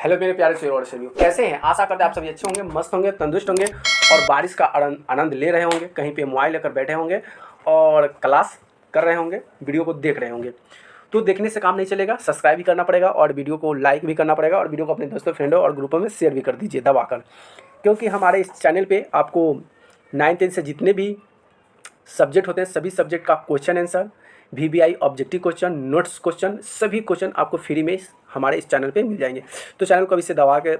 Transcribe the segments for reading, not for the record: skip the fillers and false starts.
Hello मेरे प्यारे शेर सभी, कैसे हैं? आशा करते हैं आप सभी अच्छे होंगे, मस्त होंगे, तंदुरुस्त होंगे और बारिश का आनंद ले रहे होंगे। कहीं पे मोबाइल लेकर बैठे होंगे और क्लास कर रहे होंगे, वीडियो को देख रहे होंगे। तो देखने से काम नहीं चलेगा, सब्सक्राइब भी करना पड़ेगा और वीडियो को लाइक भी करना पड़ेगा और वीडियो को अपने दोस्तों, फ्रेंडों और ग्रुपों में शेयर भी कर दीजिए दबाकर, क्योंकि हमारे इस चैनल पर आपको 9th से जितने भी सब्जेक्ट होते हैं सभी सब्जेक्ट का question answer, VBI objective question, notes question, सभी क्वेश्चन आपको फ्री में हमारे इस चैनल पे मिल जाएंगे। तो चैनल को अभी से दबा के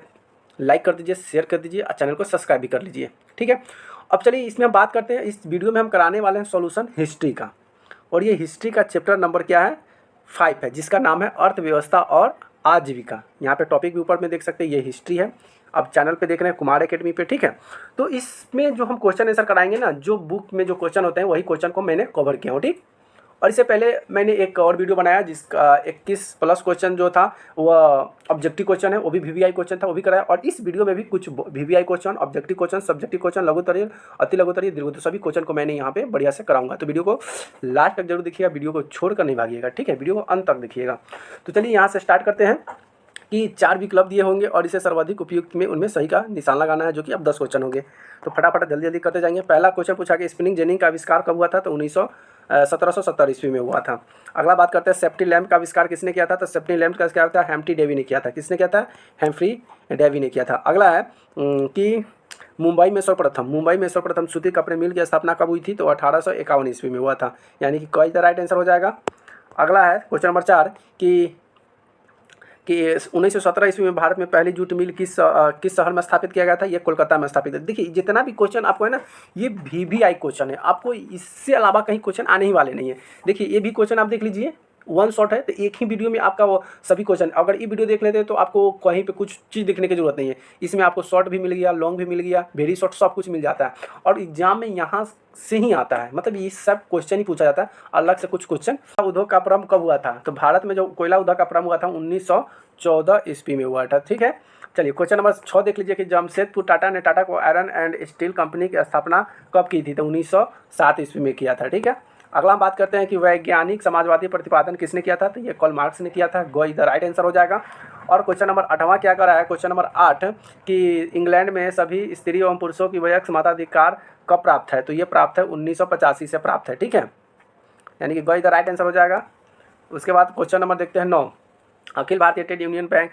लाइक कर दीजिए, शेयर कर दीजिए और चैनल को सब्सक्राइब भी कर लीजिए, ठीक है। अब चलिए इसमें हम बात करते हैं। इस वीडियो में हम कराने वाले हैं सॉल्यूशन हिस्ट्री का, और ये हिस्ट्री का चैप्टर नंबर क्या है? 5 है, जिसका नाम है अर्थव्यवस्था और आजीविका। यहाँ पे टॉपिक भी ऊपर में देख सकते हैं, ये हिस्ट्री है। अब चैनल पे देख रहे हैं कुमार एकेडमी पे, ठीक है। तो इसमें जो हम क्वेश्चन आंसर कराएंगे ना, जो बुक में जो क्वेश्चन होते हैं वही क्वेश्चन को मैंने कवर किया हूँ, ठीक। और इससे पहले मैंने एक और वीडियो बनाया जिसका 21+ क्वेश्चन जो था वह ऑब्जेक्टिव क्वेश्चन है, वो भी VBI क्वेश्चन था, वो भी कराया। और इस वीडियो में भी कुछ VBI question, objective question, subjective question, लघुत्तरीय, अति लघुत्तरीय, दीर्घोत्तरीय, सभी क्वेश्चन को मैंने यहाँ पे बढ़िया से कराऊंगा। तो वीडियो को लास्ट तक जरूर देखिएगा, वीडियो को छोड़कर नहीं भागिएगा, ठीक है। वीडियो को अंत तक देखिएगा। तो चलिए यहाँ से स्टार्ट करते हैं कि 4 विकल्प दिए होंगे और इसे सर्वाधिक उपयुक्त में उनमें सही का निशान लगाना है, जो कि अब 10 क्वेश्चन होंगे। तो फटाफट जल्दी जल्दी करते जाएंगे। पहला क्वेश्चन पूछा कि स्पिनिंग जेनी का आविष्कार कब हुआ था? तो 1770 ईस्वी में हुआ था। अगला बात करते हैं सेफ्टी लैम्प का आविष्कार किसने किया था? तो सेफ्टी लैम्प का क्या था? हेम्फ्री डेवी ने किया था। किसने किया था? हेम्फ्री डेवी ने किया था। अगला है कि मुंबई में सर्वप्रथम सूती कपड़े मिल की स्थापना कब हुई थी? तो 1851 ईस्वी में हुआ था, यानी कि कोई द राइट आंसर हो जाएगा। अगला है क्वेश्चन नंबर 4 कि 1917 ईस्वी में भारत में पहली जूट मिल किस शहर में स्थापित किया गया था? ये कोलकाता में स्थापित है। देखिए जितना भी क्वेश्चन आपको है ना, ये VBI क्वेश्चन है, आपको इससे अलावा कहीं क्वेश्चन आने ही वाले नहीं है। देखिए ये भी क्वेश्चन आप देख लीजिए, 1 शॉट है, तो एक ही वीडियो में आपका वो सभी क्वेश्चन, अगर ये वीडियो देख लेते हैं तो आपको कहीं पे कुछ चीज़ देखने की जरूरत नहीं है। इसमें आपको शॉर्ट भी मिल गया, लॉन्ग भी मिल गया, वेरी शॉर्ट, सब कुछ मिल जाता है। और एग्जाम में यहाँ से ही आता है, मतलब ये सब क्वेश्चन ही पूछा जाता है, अलग से कुछ क्वेश्चन। उद्योग का प्रारंभ कब हुआ था? तो भारत में जो कोयला उद्योग का प्रारंभ हुआ था 1914 ईस्वी में हुआ था, ठीक है। चलिए क्वेश्चन नंबर 6 देख लीजिए कि जमशेदपुर टाटा ने टाटा को आयरन एंड स्टील कंपनी की स्थापना कब की थी? तो 1907 ईस्वी में किया था, ठीक है। अगला हम बात करते हैं कि वैज्ञानिक समाजवादी प्रतिपादन किसने किया था? तो ये कार्ल मार्क्स ने किया था। गो इधर राइट आंसर हो जाएगा। और क्वेश्चन नंबर 8वां क्या कर रहा है? क्वेश्चन नंबर 8 कि इंग्लैंड में सभी स्त्री एवं पुरुषों की वयस्क मताधिकार कब प्राप्त है? तो ये प्राप्त है 1985 से प्राप्त है, ठीक है, यानी कि गो इधर राइट आंसर हो जाएगा। उसके बाद क्वेश्चन नंबर देखते हैं 9, Akhil Bharatiya trade union bank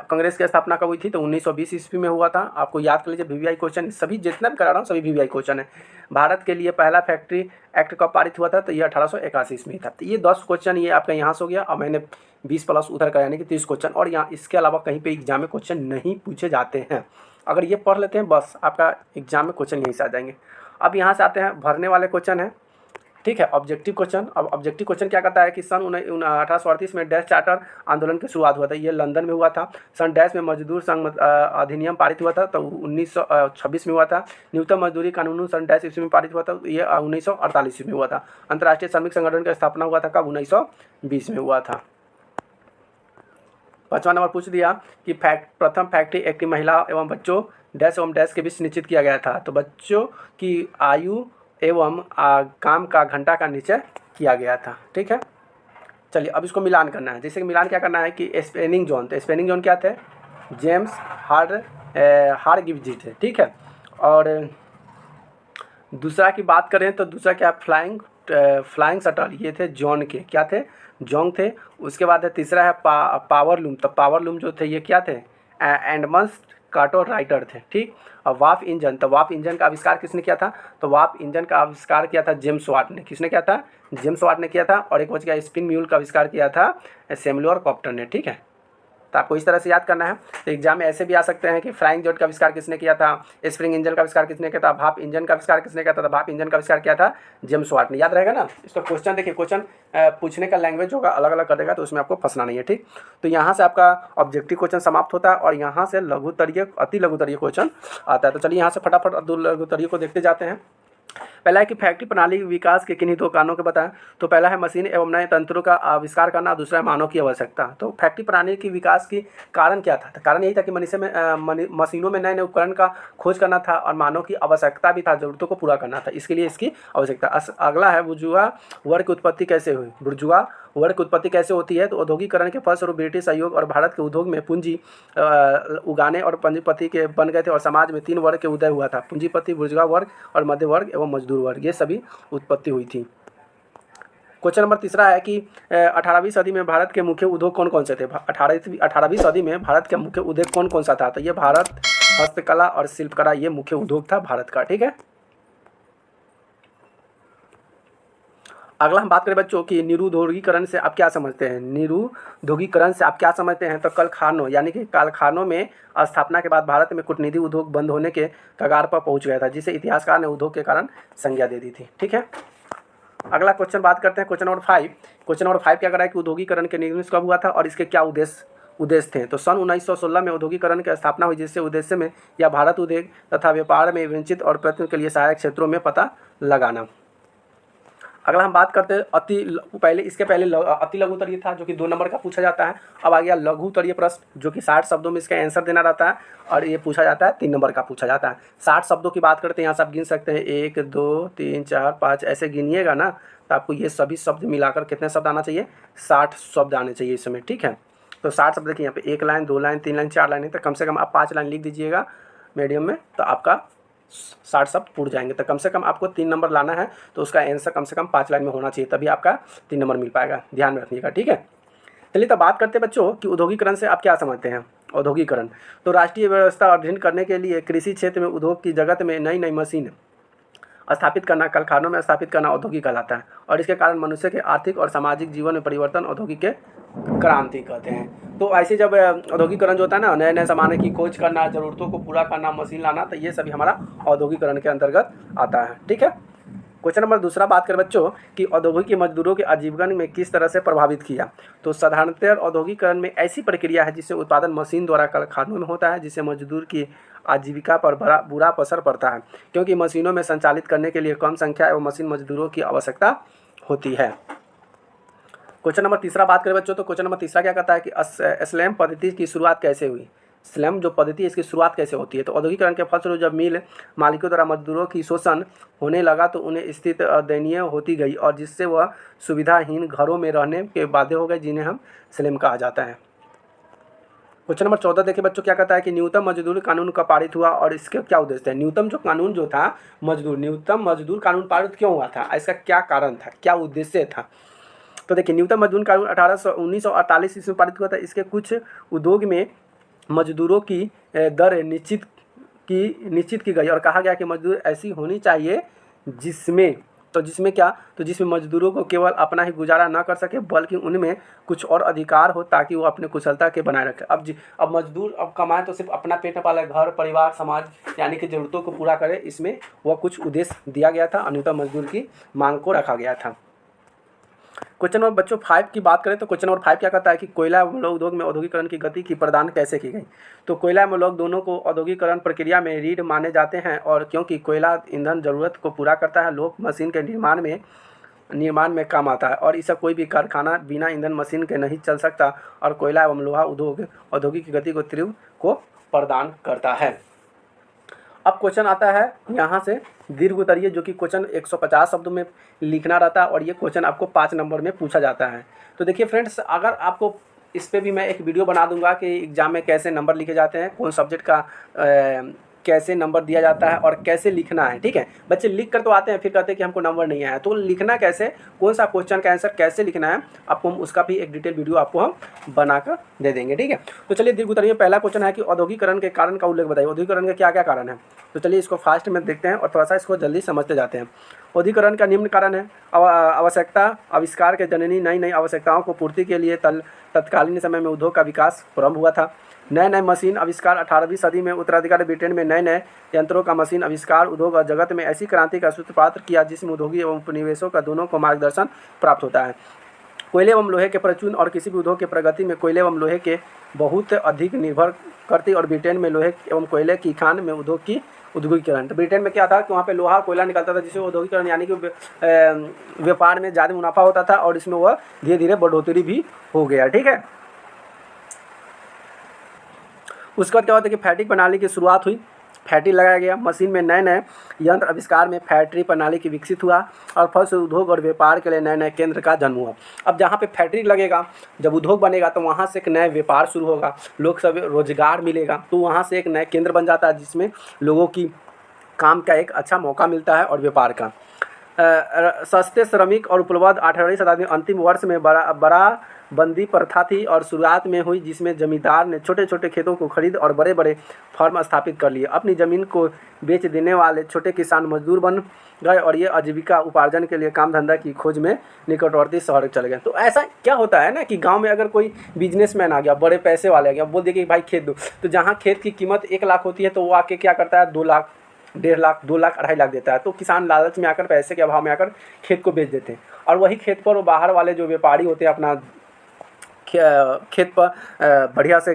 Congress की स्थापना कब हुई थी? तो 1920 ईस्वी में हुआ था। आपको याद कर लीजिए, VBI क्वेश्चन सभी जितना भी करा रहा हूँ सभी VBI क्वेश्चन है। भारत के लिए पहला फैक्ट्री एक्ट कब पारित हुआ था? तो ये 1881 ईस्वी में था। तो ये 10 क्वेश्चन ये आपका यहाँ से हो गया। और मैंने 20+ उधर का, यानी कि 30 क्वेश्चन। और यहाँ इसके अलावा कहीं पर एग्जाम में क्वेश्चन नहीं पूछे जाते हैं। अगर ये पढ़ लेते हैं बस आपका एग्जाम में क्वेश्चन यहीं से आ जाएंगे। अब यहाँ से आते हैं भरने वाले क्वेश्चन हैं, ठीक है, ऑब्जेक्टिव क्वेश्चन। अब ऑब्जेक्टिव क्वेश्चन क्या कहता है कि सन 1838 में डैश चार्टर आंदोलन की शुरुआत हुआ था, ये लंदन में हुआ था। सन डैश में मजदूर संघ अधिनियम पारित हुआ था, तो 1926 में हुआ था। न्यूनतम मजदूरी कानून सन डैश ईस्वी में पारित हुआ था, ये 1948 ईस्वी में हुआ था। अंतर्राष्ट्रीय श्रमिक संगठन की स्थापना हुआ था कब? 1920 में हुआ था। 5वां नंबर पूछ दिया कि प्रथम फैक्ट्री एक्ट महिला एवं बच्चों डैश एवं डैश के बीच निश्चित किया गया था। तो बच्चों की आयु एवं काम का घंटा का निश्चय किया गया था, ठीक है। चलिए अब इसको मिलान करना है। जैसे कि मिलान क्या करना है कि स्पेनिंग जोन, तो स्पेनिंग जोन क्या थे? जेम्स हारग्रीव्स थे, ठीक है। और दूसरा की बात करें तो दूसरा क्या? फ्लाइंग शटल, ये थे जॉन के, क्या थे? जोंग थे। उसके बाद है तीसरा है पावर लूम, तो पावर लूम जो थे ये क्या थे? एडमंड कार्टर राइटर थे, ठीक। और वाफ इंजन, तो वाफ इंजन का आविष्कार किसने किया था? तो वाफ इंजन का आविष्कार किया था जेम्स वाट ने। किसने किया था? जेम्स वाट ने किया था। और एक बच गया, स्पिन म्यूल का आविष्कार किया था सैमुअल कॉप्टर ने, ठीक है। तो आपको इस तरह से याद करना है। तो एग्जाम में ऐसे भी आ सकते हैं कि फ्लाइंग जोट का आविष्कार किसने किया था? स्प्रिंग इंजन का आविष्कार किसने किया था? भाप इंजन का आविष्कार किसने किया था? भाप इंजन का आविष्कार किया था जेम्स वाट ने। याद रहेगा ना? इसका क्वेश्चन देखिए, क्वेश्चन पूछने का लैंग्वेज होगा अलग अलग कर देगा, तो उसमें आपको फंसना नहीं है, ठीक। तो यहाँ से आपका ऑब्जेक्टिव क्वेश्चन समाप्त होता है और यहाँ से लघुत्तरीय, अति लघुत्तरीय क्वेश्चन आता है। तो चलिए यहाँ से फटाफट लघुत्तरीय को देखते जाते हैं। पहला है कि फैक्ट्री प्रणाली के विकास के किन्हीं 2 कारणों के बताएं। तो पहला है मशीन एवं नए तंत्रों का आविष्कार करना, दूसरा है मानव की आवश्यकता। तो फैक्ट्री प्रणाली की विकास की कारण क्या था? तो कारण यही था कि मशीनों में नए नए उपकरण का खोज करना था और मानव की आवश्यकता भी था, जरूरतों को पूरा करना था, इसके लिए इसकी आवश्यकता। अगला है बुर्जुआ वर्ग की उत्पत्ति कैसे हुई? बुर्जुआ वर्ग की उत्पत्ति कैसे होती है? तो औद्योगिकरण के फलस्वरूप ब्रिटिश सहयोग और भारत के उद्योग में पूंजी उगाने और पूंजीपति के बन गए थे और समाज में 3 वर्ग के उदय हुआ था, पूंजीपति, बुर्जुआ वर्ग और मध्य वर्ग एवं मजदूर वर्ग, ये सभी उत्पत्ति हुई थी। क्वेश्चन नंबर तीसरा है कि 18वीं सदी में भारत के मुख्य उद्योग कौन कौन से थे? 18वीं सदी में भारत के मुख्य उद्योग कौन कौन सा था? तो ये भारत हस्तकला और शिल्पकला ये मुख्य उद्योग था भारत का। ठीक है, अगला हम बात करें बच्चों कि निरुद्योगीकरण से आप क्या समझते हैं? निरुद्योगीकरण से आप क्या समझते हैं? तो कारखानों यानी कि कारखानों में स्थापना के बाद भारत में कूटनीति उद्योग बंद होने के कगार पर पहुंच गया था, जिसे इतिहासकार ने उद्योग के कारण संज्ञा दे दी थी। ठीक है, अगला क्वेश्चन बात करते हैं क्वेश्चन नंबर 5। क्वेश्चन नंबर 5 क्या कर रहा है कि उद्योगीकरण के निर्देश कब हुआ था और इसके क्या उद्देश्य थे? तो सन 1916 में उद्योगीकरण की स्थापना हुई, जिससे उद्देश्य में या भारत उद्योग तथा व्यापार में वंचित और प्रयत्न के लिए सहायक क्षेत्रों में पता लगाना। अगला हम बात करते हैं इसके पहले अति लघु उत्तरीय था जो कि 2 नंबर का पूछा जाता है। अब आ गया लघु उत्तरीय प्रश्न जो कि 60 शब्दों में इसका आंसर देना रहता है और ये पूछा जाता है 3 नंबर का पूछा जाता है। 60 शब्दों की बात करते हैं, यहाँ से आप गिन सकते हैं 1 2 3 4 5 ऐसे गिनिएगा ना, तो आपको ये सभी शब्द मिलाकर कितने शब्द आना चाहिए? 60 शब्द आने चाहिए इसमें। ठीक है, तो 60 शब्द देखिए यहाँ पे 1 लाइन 2 लाइन 3 लाइन 4 लाइन, तो कम से कम आप 5 लाइन लिख दीजिएगा मीडियम में, तो आपका 60 शब्द पूर जाएंगे। तो कम से कम आपको 3 नंबर लाना है, तो उसका आंसर कम से कम 5 लाइन में होना चाहिए, तभी आपका 3 नंबर मिल पाएगा, ध्यान में रखिएगा। ठीक है, चलिए तब बात करते हैं बच्चों कि उद्योगीकरण से आप क्या समझते हैं? औद्योगीकरण तो राष्ट्रीय व्यवस्था अध्ययन करने के लिए कृषि क्षेत्र में उद्योग की जगत में नई नई मशीन स्थापित करना, कारखानों में स्थापित करना औद्योगिक कहलाता है और इसके कारण मनुष्य के आर्थिक और सामाजिक जीवन में परिवर्तन औद्योगिक के क्रांति कहते हैं। तो ऐसे जब औद्योगिकरण जो होता है ना, नए नए सामान की खोज करना, ज़रूरतों को पूरा करना, मशीन लाना, तो ये सभी हमारा औद्योगिकरण के अंतर्गत आता है। ठीक है, क्वेश्चन नंबर दूसरा बात करें बच्चों कि औद्योगिक मजदूरों के आजीविका में किस तरह से प्रभावित किया? तो साधारणतः औद्योगिकरण में ऐसी प्रक्रिया है जिससे उत्पादन मशीन द्वारा कारखानों में होता है, जिससे मजदूर की आजीविका पर बुरा असर पड़ता है, क्योंकि मशीनों में संचालित करने के लिए कम संख्या एवं मशीन मजदूरों की आवश्यकता होती है। क्वेश्चन नंबर तीसरा बात करें बच्चों, तो क्वेश्चन नंबर तीसरा क्या कहता है कि स्लैम पद्धति की शुरुआत कैसे हुई? स्लैम जो पद्धति है इसकी शुरुआत कैसे होती है? तो औद्योगिकरण के फलस्वरूप जब मिल मालिकों द्वारा मजदूरों की शोषण होने लगा तो उन्हें स्थिति दयनीय होती गई और जिससे वह सुविधाहीन घरों में रहने के बाध्य हो गए, जिन्हें हम स्लैम कहा जाता है। क्वेश्चन नंबर 14 देखिए बच्चों क्या कहता है कि न्यूनतम मजदूर कानून का पारित हुआ और इसके क्या उद्देश्य है? न्यूनतम जो कानून जो था न्यूनतम मजदूर कानून पारित क्यों हुआ था? इसका क्या कारण था, क्या उद्देश्य था? तो देखिए न्यूनतम मजदूर कानून 1948 ईस्वी में पारित हुआ था। इसके कुछ उद्योग में मजदूरों की दर निश्चित की गई और कहा गया कि मजदूर ऐसी होनी चाहिए जिसमें मजदूरों को केवल अपना ही गुजारा न कर सके बल्कि उनमें कुछ और अधिकार हो ताकि वो अपने कुशलता के बनाए रखे। अब मजदूर अब कमाए तो सिर्फ अपना पेट न पाले, घर परिवार समाज यानी कि ज़रूरतों को पूरा करे, इसमें वह कुछ उद्देश्य दिया गया था, न्यूनतम मजदूर की मांग को रखा गया था। क्वेश्चन नंबर बच्चों 5 की बात करें तो क्वेश्चन नंबर 5 क्या कहता है कि कोयला मूलक उद्योग में औद्योगिकरण की गति की प्रदान कैसे की गई? तो कोयला मूलक दोनों को औद्योगिकरण प्रक्रिया में रीढ़ माने जाते हैं और क्योंकि कोयला ईंधन जरूरत को पूरा करता है, लोह मशीन के निर्माण में काम आता है और इससे कोई भी कारखाना बिना ईंधन मशीन के नहीं चल सकता और कोयला एवं लोहा उद्योग औद्योगिक गति को तीव्र को प्रदान करता है। अब क्वेश्चन आता है यहाँ से दीर्घ उत्तरीय जो कि क्वेश्चन 150 शब्दों में लिखना रहता है और ये क्वेश्चन आपको 5 नंबर में पूछा जाता है। तो देखिए फ्रेंड्स, अगर आपको इस पे भी मैं एक वीडियो बना दूंगा कि एग्ज़ाम में कैसे नंबर लिखे जाते हैं, कौन सब्जेक्ट का कैसे नंबर दिया जाता है और कैसे लिखना है। ठीक है, बच्चे लिख कर तो आते हैं फिर कहते हैं कि हमको नंबर नहीं आया, तो लिखना कैसे, कौन सा क्वेश्चन का आंसर कैसे लिखना है, आपको हम उसका भी एक डिटेल वीडियो आपको हम बनाकर दे देंगे। ठीक है, तो चलिए दीर्घ उत्तरीय पहला क्वेश्चन है कि औद्योगिकरण के कारण का उल्लेख बताइए। औद्योगिकरण के क्या क्या कारण है? तो चलिए इसको फास्ट में देखते हैं और थोड़ा सा इसको जल्दी समझते जाते हैं। औद्योगिकरण का निम्न कारण है आवश्यकता, आविष्कार के जननी, नई नई आवश्यकताओं को पूर्ति के लिए तत्कालीन समय में उद्योग का विकास प्रारंभ हुआ था। नए नए मशीन आविष्कार 18वीं सदी में उत्तराधिकारी ब्रिटेन में नए नए यंत्रों का मशीन आविष्कार उद्योग और जगत में ऐसी क्रांति का सूत्रपात किया जिसमें उद्योगी एवं उपनिवेशों का दोनों को मार्गदर्शन प्राप्त होता है। कोयले एवं लोहे के प्रचुर और किसी भी उद्योग के प्रगति में कोयले एवं लोहे के बहुत अधिक निर्भर करती और ब्रिटेन में लोहे एवं कोयले की खान में उद्योग की औद्योगिकरण। तो ब्रिटेन में क्या था कि वहाँ पे लोहा कोयला निकलता था, जिससे औद्योगिकरण यानी कि व्यापार में ज़्यादा मुनाफा होता था और इसमें वह धीरे धीरे बढ़ोतरी भी हो गया। ठीक है, उसके बाद क्या होता है कि फैक्ट्री प्रणाली की शुरुआत हुई, फैक्ट्री लगाया गया, मशीन में नए नए यंत्र आविष्कार में फैक्ट्री प्रणाली की विकसित हुआ और फल से उद्योग और व्यापार के लिए नए नए केंद्र का जन्म हुआ। अब जहाँ पे फैक्ट्री लगेगा, जब उद्योग बनेगा तो वहाँ से एक नया व्यापार शुरू होगा, लोग सब रोजगार मिलेगा, तो वहाँ से एक नया केंद्र बन जाता है जिसमें लोगों की काम का एक अच्छा मौका मिलता है और व्यापार का। सस्ते श्रमिक और उपलब्ध 18वीं शताब्दी अंतिम वर्ष में बड़ा बंदी प्रथा थी और शुरुआत में हुई, जिसमें जमींदार ने छोटे छोटे खेतों को खरीद और बड़े बड़े फर्म स्थापित कर लिए। अपनी ज़मीन को बेच देने वाले छोटे किसान मजदूर बन गए और ये आजीविका उपार्जन के लिए काम धंधा की खोज में निकटवर्ती शहर चले गए। तो ऐसा क्या होता है ना कि गांव में अगर कोई बिजनेसमैन आ गया, बड़े पैसे वाले आ गया, बोल दिए कि भाई खेत दो, तो जहाँ खेत की कीमत 1 लाख होती है तो वो आके क्या करता है 2 लाख, 1.5 लाख, 2 लाख, 2.5 लाख देता है। तो किसान लालच में आकर, पैसे के अभाव में आकर खेत को बेच देते हैं और वही खेत पर वो बाहर वाले जो व्यापारी होते हैं अपना खेत पर बढ़िया से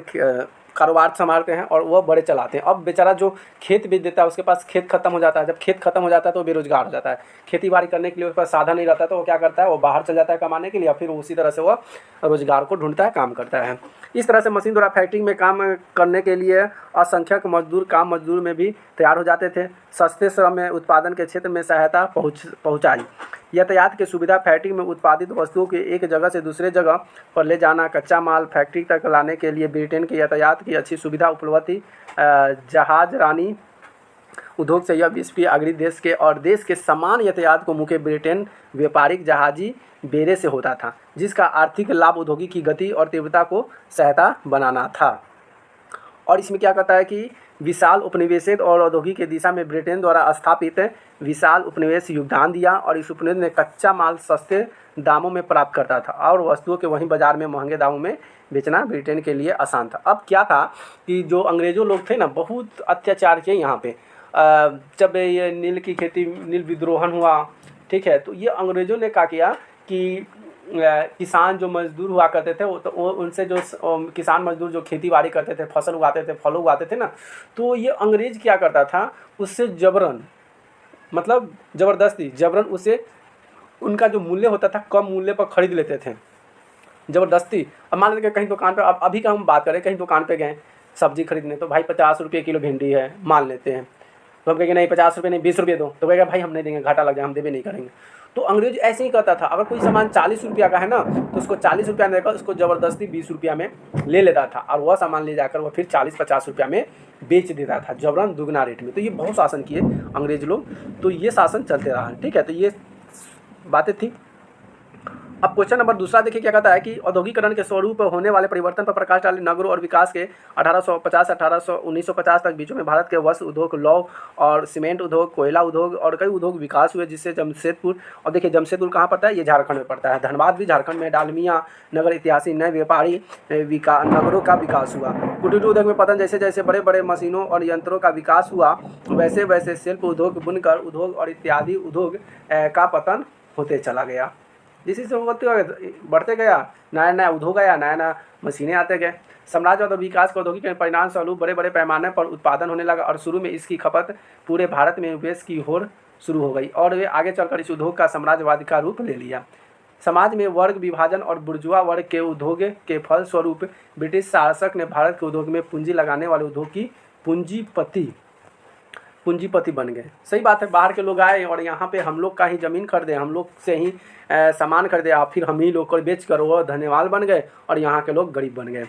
कारोबार संभालते हैं और वह बड़े चलाते हैं। अब बेचारा जो खेत बेच देता है उसके पास खेत खत्म हो जाता है, जब खेत खत्म हो जाता है तो बेरोजगार हो जाता है, खेती बाड़ी करने के लिए उसके पास साधन नहीं रहता है, तो वो क्या करता है, वो बाहर चल जाता है कमाने के लिए, फिर उसी तरह से वह रोजगार को ढूंढता है, काम करता है। इस तरह से मशीन द्वारा फैक्ट्री में काम करने के लिए असंख्यक मजदूर काम मजदूर में भी तैयार हो जाते थे। सस्ते श्रम में उत्पादन के क्षेत्र में सहायता पहुँचाई। यातायात की सुविधा, फैक्ट्री में उत्पादित वस्तुओं के एक जगह से दूसरे जगह पर ले जाना, कच्चा माल फैक्ट्री तक लाने के लिए ब्रिटेन के यातायात की अच्छी सुविधा उपलब्ध थी। जहाज रानी उद्योग से यह विश्व के अग्रणी देश के और देश के समान यातायात को मुख्य ब्रिटेन व्यापारिक जहाजी बेड़े से होता था, जिसका आर्थिक लाभ औद्योगिक की गति और तीव्रता को सहायता बनाना था। और इसमें क्या कहता है कि विशाल उपनिवेश और औद्योगिक की दिशा में ब्रिटेन द्वारा स्थापित विशाल उपनिवेश योगदान दिया और इस उपनिवेश ने कच्चा माल सस्ते दामों में प्राप्त करता था और वस्तुओं के वहीं बाजार में महंगे दामों में बेचना ब्रिटेन के लिए आसान था। अब क्या था कि जो अंग्रेज़ों लोग थे ना, बहुत अत्याचार किए यहाँ पे। जब ये नील की खेती, नील विद्रोहन हुआ, ठीक है, तो ये अंग्रेज़ों ने क्या किया कि किसान जो मजदूर हुआ करते थे वो उनसे जो किसान मजदूर जो खेती बाड़ी करते थे, फसल उगाते थे, फल उगाते थे ना, तो ये अंग्रेज़ क्या करता था, उससे जबरन, मतलब ज़बरदस्ती जबरन उसे उनका जो मूल्य होता था कम मूल्य पर खरीद लेते थे ज़बरदस्ती। अब मान लीजिए कहीं दुकान पे, अब अभी का हम बात करें, कहीं दुकान पे गए सब्जी खरीदने, तो भाई 50 रुपये किलो भिंडी है मान लेते हैं, तो हम कहेंगे नहीं 50 रुपये नहीं 20 रुपये दो, तो कहेगा भाई हम नहीं देंगे, घाटा लग जाए, हम देवे नहीं करेंगे। तो अंग्रेज ऐसे ही करता था, अगर कोई सामान 40 रुपया का है ना तो उसको 40 रुपया देकर उसको ज़बरदस्ती 20 रुपया में ले लेता था और वह सामान ले जाकर वह फिर 40-50 रुपया में बेच देता था, जबरन दुगना रेट में। तो ये बहुत शासन किए अंग्रेज लोग, तो ये शासन चलते रहा, ठीक है। तो ये बातें थी। अब क्वेश्चन नंबर दूसरा देखिए क्या कहता है कि औद्योगिकरण के स्वरूप होने वाले परिवर्तन पर प्रकाश डाले। नगरों और विकास के 1950 तक बीचों में भारत के वस्त्र उद्योग, लौह और सीमेंट उद्योग, कोयला उद्योग और कई उद्योग विकास हुए, जिससे जमशेदपुर, और देखिए जमशेदपुर कहाँ पड़ता है, ये झारखंड में पड़ता है, धनबाद भी झारखंड में, डालमिया नगर इतिहासी नए व्यापारी नगरों का विकास हुआ। कुटीर उद्योग में पतन, जैसे जैसे बड़े बड़े मशीनों और यंत्रों का विकास हुआ वैसे वैसे शिल्प उद्योग, बुनकर उद्योग और इत्यादि उद्योग का पतन होते चला गया। जिस से बढ़ते गया, नया नया उद्योग आया, नया नया मशीनें आते गए। साम्राज्यवाद और विकास के औद्योगिक परिणाम स्वरूप बड़े बड़े पैमाने पर उत्पादन होने लगा और शुरू में इसकी खपत पूरे भारत में उपयोग की होड़ शुरू हो गई और वे आगे चलकर इस उद्योग का साम्राज्यवाद का रूप ले लिया। समाज में वर्ग विभाजन और बुर्जुआ वर्ग के उद्योग के फल स्वरूप ब्रिटिश शासक ने भारत के उद्योग में पूंजी लगाने वाले उद्योग की पूंजीपति बन गए। सही बात है, बाहर के लोग आए और यहाँ पे हम लोग का ही ज़मीन खरीदे, हम लोग से ही सामान खरीदे और फिर हम ही लोग को बेच कर वो धन्यवाद बन गए और यहाँ के लोग गरीब बन गए।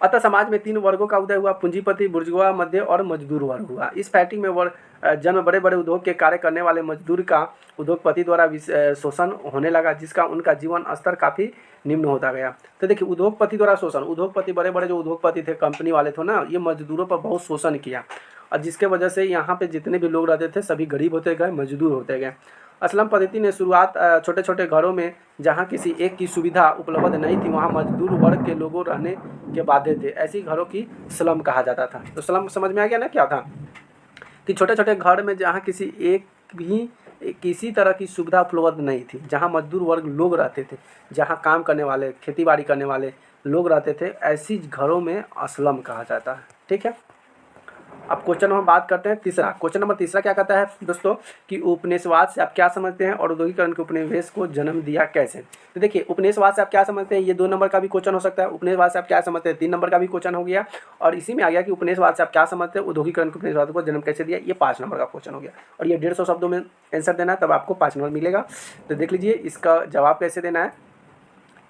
अतः समाज में 3 वर्गों का उदय हुआ, पूंजीपति, बुर्जुआ, मध्य और मजदूर वर्ग हुआ। इस फैक्ट्री में जन्म बड़े बड़े उद्योग के कार्य करने वाले मजदूर का उद्योगपति द्वारा शोषण होने लगा, जिसका उनका जीवन स्तर काफ़ी निम्न होता गया। तो देखिए उद्योगपति द्वारा शोषण, उद्योगपति बड़े बड़े जो उद्योगपति थे, कंपनी वाले थे ना, ये मजदूरों पर बहुत शोषण किया और जिसके वजह से यहाँ पे जितने भी लोग रहते थे सभी गरीब होते गए, मजदूर होते गए। असलम पद्धति ने शुरुआत छोटे छोटे घरों में जहाँ किसी एक की सुविधा उपलब्ध नहीं थी वहाँ मजदूर वर्ग के लोगों रहने के बाध्य थे, ऐसी घरों की स्लम कहा जाता था। तो स्लम समझ में आ गया ना क्या था, कि छोटे छोटे घर में जहाँ किसी तरह की सुविधा उपलब्ध नहीं थी, जहाँ मजदूर वर्ग लोग रहते थे, जहाँ काम करने वाले, खेती बाड़ी करने वाले लोग रहते थे, ऐसी घरों में असलम कहा जाता है। ठीक है, अब क्वेश्चन हम बात करते हैं तीसरा। क्वेश्चन नंबर तीसरा क्या कहता है दोस्तों कि उपनिवेशवाद से आप क्या समझते हैं और औद्योगिकरण के उपनिवेश को जन्म दिया कैसे। तो देखिए उपनिवेशवाद से आप क्या समझते हैं, ये 2 नंबर का भी क्वेश्चन हो सकता है। उपनिवेशवाद से आप क्या समझते हैं, 3 नंबर का भी क्वेश्चन हो गया। और इसी में आ गया कि उपनिवेशवाद से आप क्या समझते हैं, औद्योगिकरण के उपनिवेशवाद को जन्म कैसे दिया, ये 5 नंबर का क्वेश्चन हो गया। और ये 150 शब्दों में आंसर देना है, तब आपको 5 नंबर मिलेगा। तो देख लीजिए इसका जवाब कैसे देना है।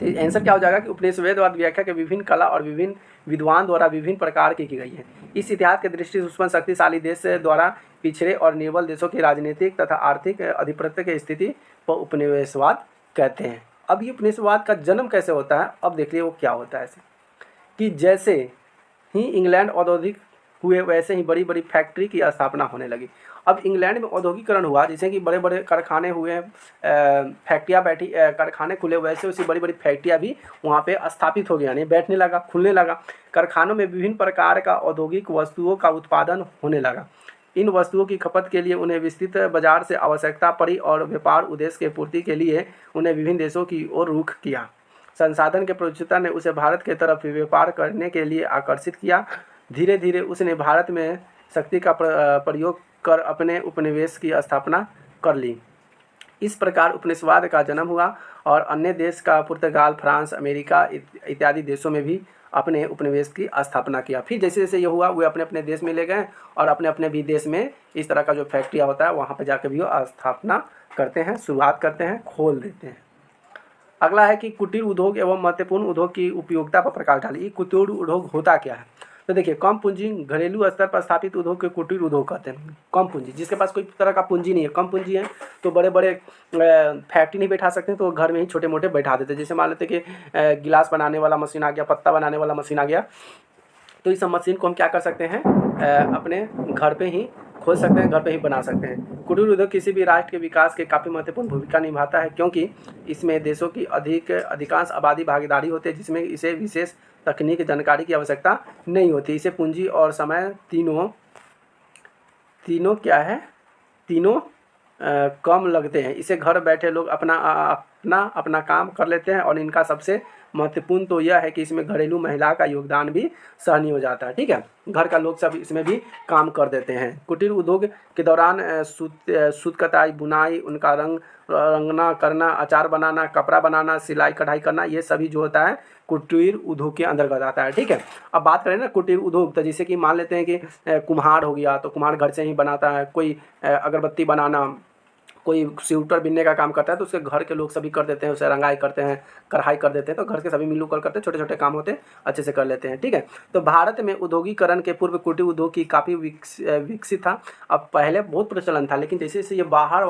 तो आंसर क्या हो जाएगा कि उपनिवेशवाद व्याख्या के विभिन्न कला और विभिन्न विद्वान द्वारा विभिन्न प्रकार की गई है। इस इतिहास के दृष्टि से उत्पन्न शक्तिशाली देश द्वारा पिछड़े और निर्बल देशों की राजनीतिक तथा आर्थिक अधिपत्य की स्थिति को उपनिवेशवाद कहते हैं। अब ये उपनिवेशवाद का जन्म कैसे होता है, अब देखिए वो क्या होता है। ऐसे कि जैसे ही इंग्लैंड औद्योगिक हुए वैसे ही बड़ी बड़ी फैक्ट्री की स्थापना होने लगी। अब इंग्लैंड में औद्योगिकरण हुआ, जैसे कि बड़े बड़े कारखाने हुए, फैक्ट्रियाँ बैठी, कारखाने खुले, वैसे उसी बड़ी बड़ी फैक्ट्रियाँ भी वहाँ पे स्थापित हो गया, यानी बैठने लगा, खुलने लगा। कारखानों में विभिन्न प्रकार का औद्योगिक वस्तुओं का उत्पादन होने लगा। इन वस्तुओं की खपत के लिए उन्हें विस्तृत बाजार से आवश्यकता पड़ी और व्यापार उद्देश्य की पूर्ति के लिए उन्हें विभिन्न देशों की ओर रुख किया। संसाधन के प्रचुरता ने उसे भारत के तरफ व्यापार करने के लिए आकर्षित किया। धीरे धीरे उसने भारत में शक्ति का प्रयोग कर अपने उपनिवेश की स्थापना कर ली। इस प्रकार उपनिवेशवाद का जन्म हुआ और अन्य देश का पुर्तगाल, फ्रांस, अमेरिका इत्यादि देशों में भी अपने उपनिवेश की स्थापना किया। फिर जैसे जैसे ये हुआ वे अपने अपने देश में ले गए और अपने अपने भी देश में इस तरह का जो फैक्ट्रियाँ होता है वहाँ पर जाकर भी वो स्थापना करते हैं, शुरुआत करते हैं, खोल देते हैं। अगला है कि कुटीर उद्योग एवं महत्वपूर्ण उद्योग की उपयोगिता पर प्रकाश डालिए। कुटीर उद्योग होता क्या है, तो देखिए कम पूंजी घरेलू स्तर पर स्थापित उद्योग के कुटीर उद्योग कहते हैं। कम पूंजी, जिसके पास कोई तरह का पूंजी नहीं है, कम पूंजी है, तो बड़े बड़े फैक्ट्री नहीं बैठा सकते, तो घर में ही छोटे मोटे बैठा देते। जैसे मान लेते कि गिलास बनाने वाला मशीन आ गया, पत्ता बनाने वाला मशीन आ गया, तो इस मशीन को हम क्या कर सकते हैं, अपने घर पे ही खोल सकते हैं, घर पे ही बना सकते हैं। कुटीर उद्योग किसी भी राष्ट्र के विकास के काफ़ी महत्वपूर्ण भूमिका निभाता है, क्योंकि इसमें देशों की अधिकांश आबादी भागीदारी होती है, जिसमें इसे विशेष तकनीक जानकारी की आवश्यकता नहीं होती। इसे पूंजी और समय तीनों क्या है, तीनों कम लगते हैं। इसे घर बैठे लोग अपना काम कर लेते हैं और इनका सबसे महत्वपूर्ण तो यह है कि इसमें घरेलू महिला का योगदान भी सहनीय हो जाता है। ठीक है, घर का लोग सब इसमें भी काम कर देते हैं। कुटीर उद्योग के दौरान सूत कताई, बुनाई, उनका रंगना करना, अचार बनाना, कपड़ा बनाना, सिलाई कढ़ाई करना, ये सभी जो होता है कुटीर उद्योग के अंतर्गत आता है। ठीक है, अब बात करें ना कुटीर उद्योग, तो जैसे कि मान लेते हैं कि कुम्हार हो गया, तो कुम्हार घर से ही बनाता है। कोई अगरबत्ती बनाना, कोई स्वेटर बिनने का काम करता है, तो उसके घर के लोग सभी कर देते हैं, उसे रंगाई करते हैं, कढ़ाई कर देते हैं, तो घर के सभी मिलजुल कर करते हैं, छोटे छोटे काम होते हैं, अच्छे से कर लेते हैं। ठीक है, तो भारत में उद्योगीकरण के पूर्व कुटीर उद्योग की काफ़ी विकसित था। अब पहले बहुत प्रचलन था, लेकिन जैसे जैसे ये बाहर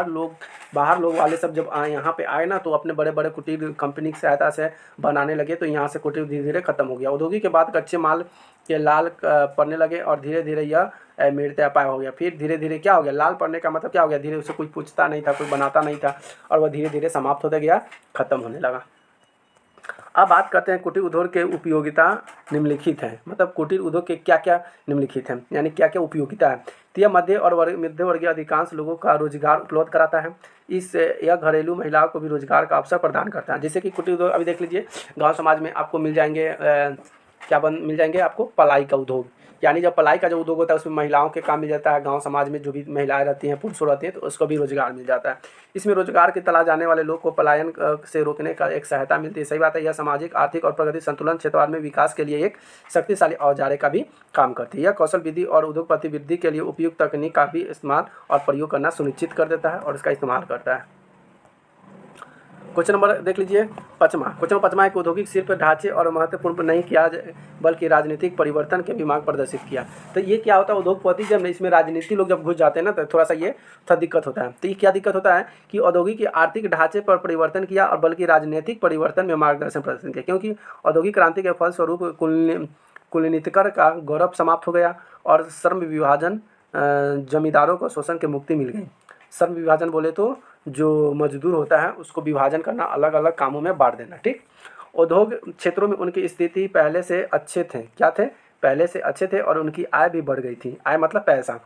लोग वाले सब जब यहाँ पे आए ना, तो अपने बड़े बड़े कुटीर कंपनी की सहायता से बनाने लगे, तो यहाँ से कुटीर धीरे धीरे खत्म हो गया। औद्योगिक के बाद कच्चे माल के लाल पड़ने लगे और धीरे धीरे यह मृत्यु अपाय हो गया। फिर धीरे धीरे क्या हो गया, लाल पड़ने का मतलब क्या हो गया, धीरे उसे कोई पूछता नहीं था, कोई बनाता नहीं था, और वह धीरे धीरे समाप्त होता गया, खत्म होने लगा। अब बात करते हैं कुटीर उद्योग के उपयोगिता निम्नलिखित है। मतलब कुटीर उद्योग के क्या क्या निम्नलिखित हैं, यानी क्या क्या उपयोगिता है। तो यह मध्य वर्गीय अधिकांश लोगों का रोजगार उपलब्ध कराता है। यह घरेलू महिलाओं को भी रोजगार का अवसर प्रदान करता है। जैसे कि कुटीर उद्योग अभी देख लीजिए, गाँव समाज में आपको मिल जाएंगे मिल जाएंगे आपको पलाई का उद्योग, यानी जब पलाई का जो उद्योग होता है उसमें महिलाओं के काम मिल जाता है। गांव समाज में जो भी महिलाएं रहती हैं, पुरुष रहते हैं, तो उसको भी रोजगार मिल जाता है। इसमें रोजगार की तलाश जाने वाले लोग को पलायन से रोकने का एक सहायता मिलती है। सही बात है, यह सामाजिक, आर्थिक और प्रगति संतुलन क्षेत्रवाद में विकास के लिए एक शक्तिशाली औजारे का भी काम करती है। यह कौशल विधि और उद्योगपति वृद्धि के लिए उपयुक्त तकनीक का भी इस्तेमाल और प्रयोग करना सुनिश्चित कर देता है और इसका इस्तेमाल करता है। क्वेश्चन नंबर देख लीजिए पाँचवा। क्वेश्चन नंबर पाँचवा है कि औद्योगिक शिल्प ढांचे और महत्वपूर्ण नहीं किया बल्कि राजनीतिक परिवर्तन के भी मार्ग प्रदर्शित किया। तो ये क्या होता है, उद्योगपति जब इसमें राजनीति लोग जब घुस जाते हैं ना, तो थोड़ा दिक्कत होता है। तो ये क्या दिक्कत होता है कि औद्योगिक के आर्थिक ढांचे पर परिवर्तन किया और बल्कि राजनीतिक परिवर्तन में मार्गदर्शन प्रदर्शन किया, क्योंकि औद्योगिक क्रांति के फलस्वरूप कुलीनकर का गौरव समाप्त हो गया और श्रम विभाजन, जमींदारों को शोषण की मुक्ति मिल गई। श्रम विभाजन बोले तो जो मजदूर होता है उसको विभाजन करना, अलग अलग कामों में बांट देना। ठीक, उद्योग क्षेत्रों में उनकी स्थिति पहले से अच्छे थे, क्या थे, पहले से अच्छे थे और उनकी आय भी बढ़ गई थी। आय मतलब पैसा।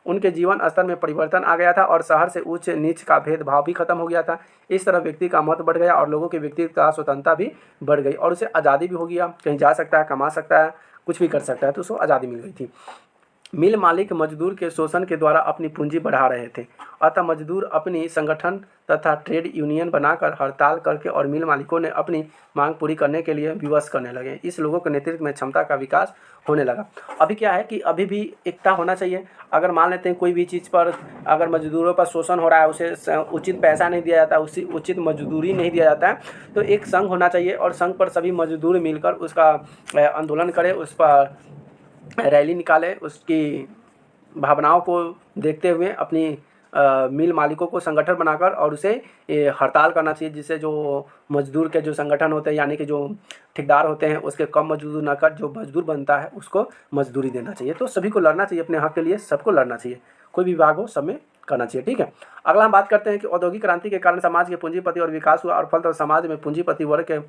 उनके जीवन स्तर में परिवर्तन आ गया था और शहर से उच्च नीच का भेदभाव भी खत्म हो गया था। इस तरह व्यक्ति का महत्व बढ़ गया और लोगों के व्यक्ति का स्वतंत्रता भी बढ़ गई और उसे आज़ादी भी हो गया, कहीं जा सकता है, कमा सकता है, कुछ भी कर सकता है, तो उसको आज़ादी मिल गई थी। मिल मालिक मजदूर के शोषण के द्वारा अपनी पूंजी बढ़ा रहे थे, अतः मजदूर अपनी संगठन तथा ट्रेड यूनियन बनाकर हड़ताल करके और मिल मालिकों ने अपनी मांग पूरी करने के लिए विवश करने लगे। इस लोगों के नेतृत्व में क्षमता का विकास होने लगा। अभी क्या है कि अभी भी एकता होना चाहिए। अगर मान लेते हैं कोई भी चीज़ पर अगर मजदूरों पर शोषण हो रहा है, उसे उचित पैसा नहीं दिया जाता, उसी उचित मजदूरी नहीं दिया जाता है, तो एक संघ होना चाहिए और संघ पर सभी मजदूर मिलकर उसका आंदोलन करें, उस पर रैली निकाले, उसकी भावनाओं को देखते हुए अपनी मिल मालिकों को संगठन बनाकर और उसे हड़ताल करना चाहिए, जिससे जो मजदूर के जो संगठन होते हैं यानी कि जो ठेकेदार होते हैं उसके कम मजदूर न कर जो मजदूर बनता है उसको मजदूरी देना चाहिए। तो सभी को लड़ना चाहिए अपने हक के लिए, सबको लड़ना चाहिए, कोई भी विभाग हो सब में करना चाहिए। ठीक है, अगला हम बात करते हैं कि औद्योगिक क्रांति के कारण समाज के पूंजीपति और विकास हुआ और फलतः समाज में पूंजीपति वर्ग के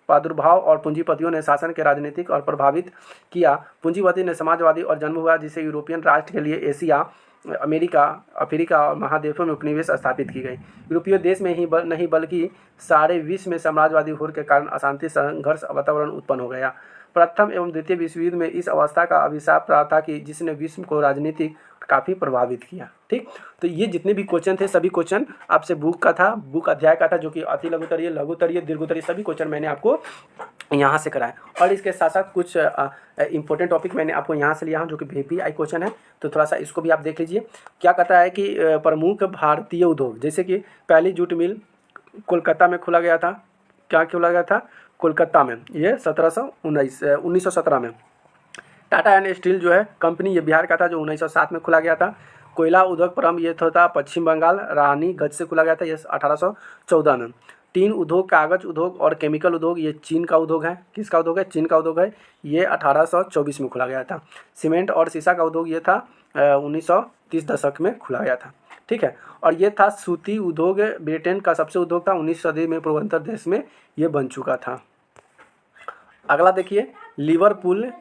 प्रादुर्भाव और पूंजीपतियों ने शासन के राजनीतिक और प्रभावित किया। पूंजीपति ने समाजवादी और जन्म हुआ जिसे यूरोपियन राष्ट्र के लिए एशिया, अमेरिका, अफ्रीका और महाद्वीपों में उपनिवेश स्थापित की गई। यूरोपीय देश में ही नहीं बल्कि सारे विश्व में साम्राज्यवादी होड़ के कारण अशांति संघर्ष वातावरण उत्पन्न हो गया। प्रथम एवं द्वितीय विश्व युद्ध में इस अवस्था का अभिशाप रहा था कि जिसने विश्व को राजनीतिक काफ़ी प्रभावित किया। ठीक, तो ये जितने भी क्वेश्चन थे सभी क्वेश्चन आपसे बुक का था, बुक अध्याय का था, जो कि अति लघुतरीय, लघुतरीय, दीर्घोत्तरीय सभी क्वेश्चन मैंने आपको यहाँ से कराए। और इसके साथ साथ कुछ इंपॉर्टेंट टॉपिक मैंने आपको यहाँ से लिया हूँ जो कि VPI क्वेश्चन है, तो थोड़ा सा इसको भी आप देख लीजिए। क्या कहता है कि प्रमुख भारतीय उद्योग, जैसे कि पहली जूट मिल कोलकाता में खोला गया था। क्या खोला गया था? कोलकाता में, ये 1917 में। टाटा एंड स्टील जो है कंपनी, ये बिहार का था, जो 1907 में खुला गया था। कोयला उद्योग प्रारंभ ये था पश्चिम बंगाल रानीगंज से खुला गया था, ये 1814 में। टीन उद्योग, कागज उद्योग और केमिकल उद्योग, ये चीन का उद्योग है। किसका उद्योग है? चीन का उद्योग है, ये 1824 में खुला गया था। सीमेंट और शीशा का उद्योग ये था 1930 दशक में खुला गया था। ठीक है, और ये था सूती उद्योग, ब्रिटेन का सबसे उद्योग था, 19वीं सदी में पूर्वोत्तर देश में ये बन चुका था। अगला देखिए, लिवरपूल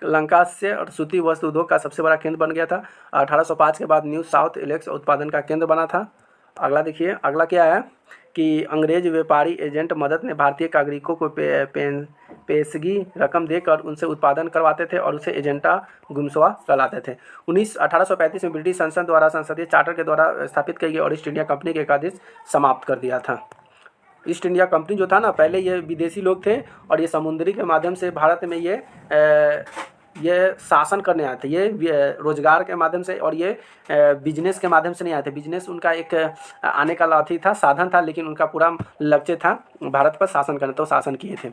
लंका से और सूती वस्त्र उद्योग का सबसे बड़ा केंद्र बन गया था। 1805 के बाद न्यू साउथ वेल्स उत्पादन का केंद्र बना था। अगला देखिए, अगला क्या है कि अंग्रेज व्यापारी एजेंट मदद ने भारतीय नागरिकों को पेशगी रकम देकर उनसे उत्पादन करवाते थे और उसे एजेंटा गुमसुआ कहलाते थे। 1835 में ब्रिटिश संसद द्वारा संसदीय चार्टर के द्वारा स्थापित की गई और ईस्ट इंडिया कंपनी के एकादेश समाप्त कर दिया था। ईस्ट इंडिया कंपनी जो था ना, पहले ये विदेशी लोग थे और ये समुद्री के माध्यम से भारत में ये शासन करने आए थे, ये रोजगार के माध्यम से और ये बिजनेस के माध्यम से नहीं आए थे। बिजनेस उनका एक आने का लाठी था, साधन था, लेकिन उनका पूरा लक्ष्य था भारत पर शासन करना, तो शासन किए थे।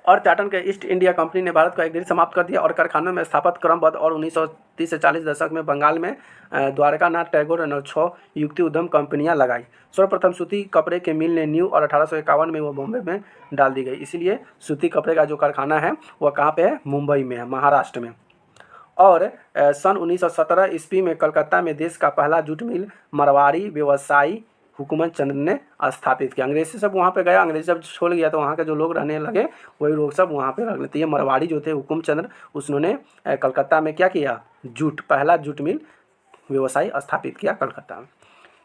और चार्टर के ईस्ट इंडिया कंपनी ने भारत को एक दिन समाप्त कर दिया और कारखानों में स्थापित क्रमबद्ध और 1930 से 40 दशक में बंगाल में द्वारकानाथ टैगोर और 6 युक्ति उद्यम कंपनियां लगाई। सर्वप्रथम सूती कपड़े के मिल ने न्यू और 1851 में वो बॉम्बे में डाल दी गई। इसीलिए सूती कपड़े का जो कारखाना है वह कहाँ पे है? मुंबई में है, महाराष्ट्र में। और सन 1917 ईस्वी में कलकत्ता में देश का पहला जूट मिल मारवाड़ी व्यवसायी हुकूमत चंद्र ने स्थापित किया। अंग्रेजी सब वहाँ पे गया, अंग्रेजी जब छोड़ गया तो वहाँ के जो लोग रहने लगे वही लोग सब वहाँ पे रह लेते। ये मारवाड़ी जो थे हुकुम चंद्र, उसने कलकत्ता में क्या किया? जूट, पहला जूट मिल व्यवसाय स्थापित किया कलकत्ता में।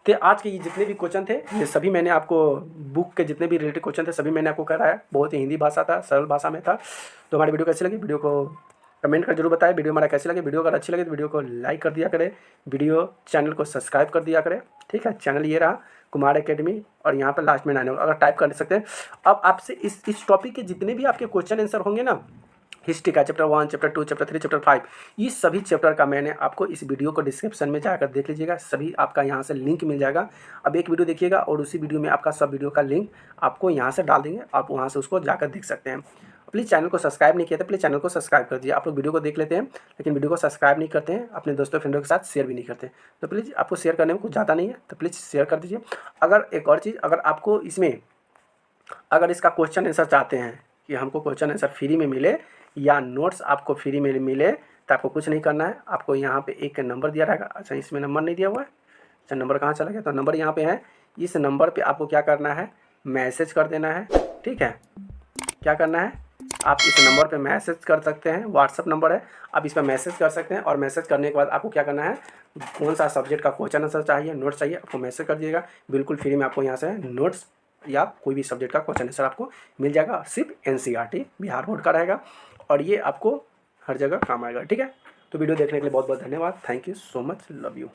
तो आज के ये जितने भी क्वेश्चन थे ये सभी मैंने आपको, बुक के जितने भी रिलेटेड क्वेश्चन थे सभी मैंने आपको कराया। बहुत ही हिंदी भाषा था, सरल भाषा में था। तो हमारी वीडियो कैसी लगी? वीडियो को कमेंट कर जरूर बताएं। वीडियो हमारा कैसे लगे? वीडियो अगर अच्छी लगे तो वीडियो को लाइक कर दिया करें, वीडियो चैनल को सब्सक्राइब कर दिया करें। ठीक है, चैनल ये रहा कुमार एकेडमी और यहाँ पर लास्ट में 9 अगर टाइप कर सकते हैं। अब आपसे इस टॉपिक के जितने भी आपके क्वेश्चन आंसर होंगे ना, हिस्ट्री का चैप्टर 1, चैप्टर 2, चैप्टर 3, चैप्टर 5, ये सभी चैप्टर का मैंने आपको इस वीडियो को डिस्क्रिप्शन में जाकर देख लीजिएगा, सभी आपका यहाँ से लिंक मिल जाएगा। अब एक वीडियो देखिएगा और उसी वीडियो में आपका सब वीडियो का लिंक आपको यहाँ से डाल देंगे, आप वहाँ से उसको जाकर देख सकते हैं। प्लीज़ चैनल को सब्सक्राइब नहीं किया तो प्लीज़ चैनल को सब्सक्राइब कर दीजिए। आप लोग वीडियो को देख लेते हैं लेकिन वीडियो को सब्सक्राइब नहीं करते हैं, अपने दोस्तों फ्रेंडों के साथ शेयर भी नहीं करते, तो प्लीज़ आपको शेयर करने में कुछ ज़्यादा नहीं है, तो प्लीज़ शेयर कर दीजिए। अगर एक और चीज़, अगर आपको इसमें अगर इसका क्वेश्चन आंसर चाहते हैं कि हमको क्वेश्चन आंसर फ्री में मिले या नोट्स आपको फ्री में मिले, तो आपको कुछ नहीं करना है। आपको यहाँ पे एक नंबर दिया रहेगा। अच्छा, इसमें नंबर नहीं दिया हुआ है। अच्छा, नंबर कहाँ चला गया? तो नंबर यहाँ पे है। इस नंबर पे आपको क्या करना है? मैसेज कर देना है। ठीक है, क्या करना है? आप इस नंबर पे मैसेज कर सकते हैं, व्हाट्सअप नंबर है, आप इस पर मैसेज कर सकते हैं। और मैसेज करने के बाद आपको क्या करना है? कौन सा सब्जेक्ट का क्वेश्चन आंसर चाहिए, नोट्स चाहिए, आपको मैसेज कर दीजिएगा। बिल्कुल फ्री में आपको यहाँ से नोट्स या कोई भी सब्जेक्ट का क्वेश्चन आंसर आपको मिल जाएगा। सिर्फ NCERT बिहार बोर्ड का रहेगा और ये आपको हर जगह काम आएगा। ठीक है, तो वीडियो देखने के लिए बहुत बहुत धन्यवाद। Thank you so much, love you.